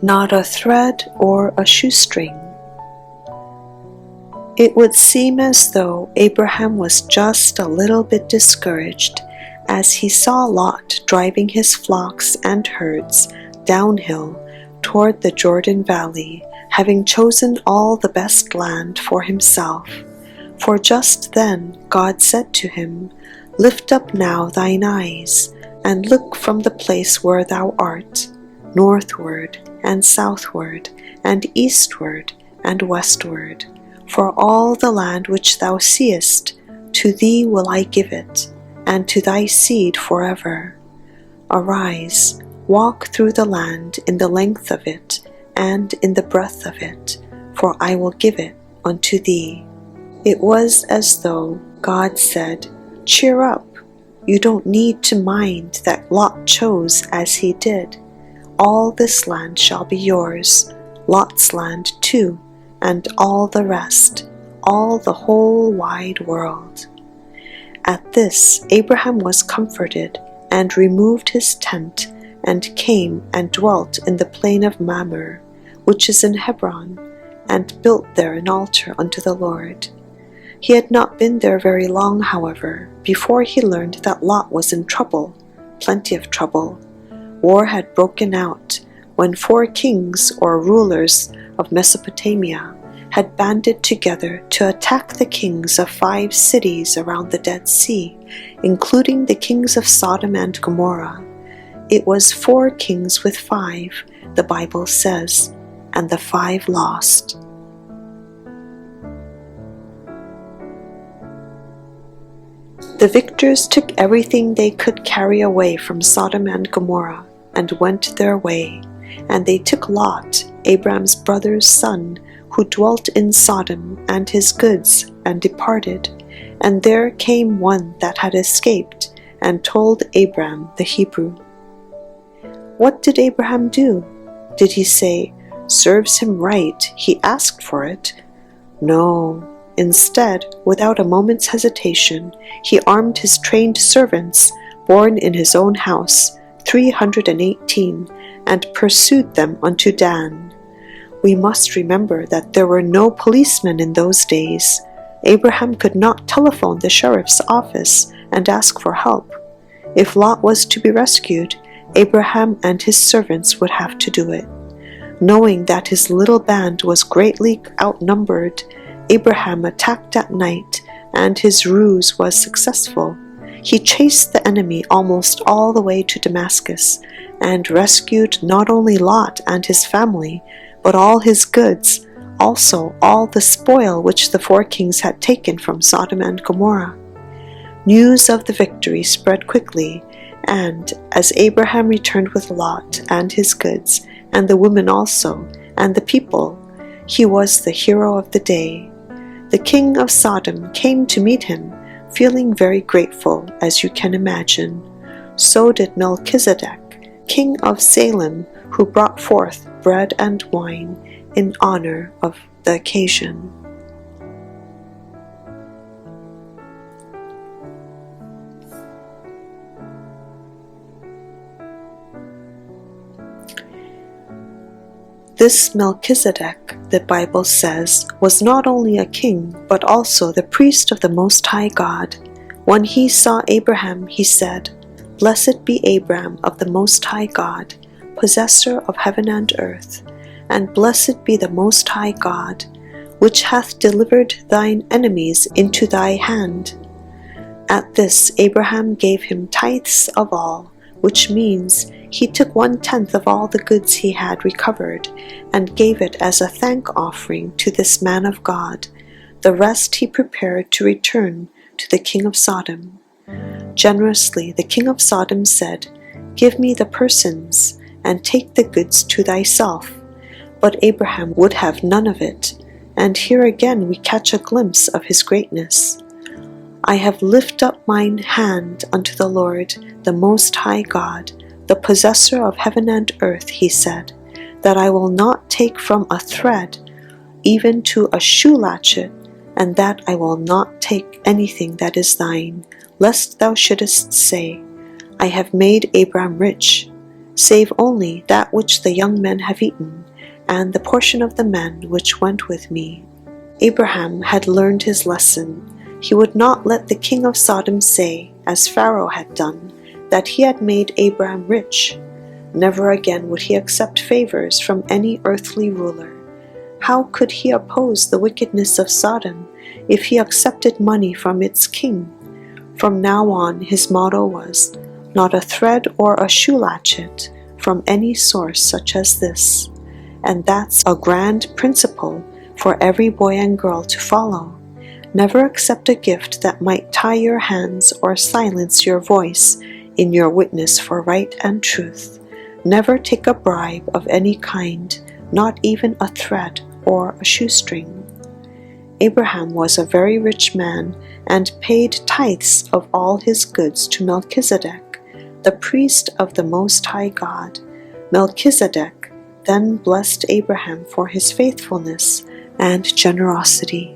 not a thread or a shoestring. It would seem as though Abraham was just a little bit discouraged as he saw Lot driving his flocks and herds downhill toward the Jordan Valley, having chosen all the best land for himself. For just then God said to him, "Lift up now thine eyes, and look from the place where thou art, northward and southward, and eastward and westward. For all the land which thou seest, to thee will I give it, and to thy seed forever. Arise, walk through the land in the length of it, and in the breadth of it, for I will give it unto thee." It was as though God said, "Cheer up, you don't need to mind that Lot chose as he did. All this land shall be yours, Lot's land too, and all the rest, all the whole wide world." At this Abraham was comforted, and removed his tent, and came and dwelt in the plain of Mamre, which is in Hebron, and built there an altar unto the Lord. He had not been there very long, however, before he learned that Lot was in trouble, plenty of trouble. War had broken out when 4 kings or rulers of Mesopotamia had banded together to attack the kings of 5 cities around the Dead Sea, including the kings of Sodom and Gomorrah. It was 4 kings with 5, the Bible says, and the 5 lost. The victors took everything they could carry away from Sodom and Gomorrah and went their way, and they took Lot, Abraham's brother's son, who dwelt in Sodom, and his goods, and departed. And there came one that had escaped, and told Abraham the Hebrew. What did Abraham do? Did he say, "Serves him right, he asked for it"? No. Instead, without a moment's hesitation, he armed his trained servants, born in his own house, 318, and pursued them unto Dan. We must remember that there were no policemen in those days. Abraham could not telephone the sheriff's office and ask for help. If Lot was to be rescued, Abraham and his servants would have to do it. Knowing that his little band was greatly outnumbered, Abraham attacked at night, and his ruse was successful. He chased the enemy almost all the way to Damascus, and rescued not only Lot and his family, but all his goods, also all the spoil which the 4 kings had taken from Sodom and Gomorrah. News of the victory spread quickly, and as Abraham returned with Lot and his goods, and the women also, and the people, he was the hero of the day. The king of Sodom came to meet him, feeling very grateful, as you can imagine. So did Melchizedek, king of Salem, who brought forth bread and wine in honor of the occasion. This Melchizedek, the Bible says, was not only a king, but also the priest of the Most High God. When he saw Abraham, he said, "Blessed be Abraham of the Most High God, possessor of heaven and earth, and blessed be the Most High God, which hath delivered thine enemies into thy hand." At this Abraham gave him tithes of all, which means he took 1/10 of all the goods he had recovered, and gave it as a thank offering to this man of God. The rest he prepared to return to the king of Sodom. Generously the king of Sodom said, "Give me the persons, and take the goods to thyself." But Abraham would have none of it, and here again we catch a glimpse of his greatness. "I have lifted up mine hand unto the Lord, the Most High God, the possessor of heaven and earth," he said, "that I will not take from a thread, even to a shoe latchet, and that I will not take anything that is thine, lest thou shouldest say, I have made Abram rich, save only that which the young men have eaten, and the portion of the men which went with me." Abraham had learned his lesson. He would not let the king of Sodom say, as Pharaoh had done, that he had made Abraham rich. Never again would he accept favors from any earthly ruler. How could he oppose the wickedness of Sodom if he accepted money from its king? From now on, his motto was, "Not a thread or a shoe latchet from any source such as this." And that's a grand principle for every boy and girl to follow. Never accept a gift that might tie your hands or silence your voice in your witness for right and truth. Never take a bribe of any kind, not even a thread or a shoestring. Abraham was a very rich man and paid tithes of all his goods to Melchizedek, the priest of the Most High God. Melchizedek then blessed Abraham for his faithfulness and generosity.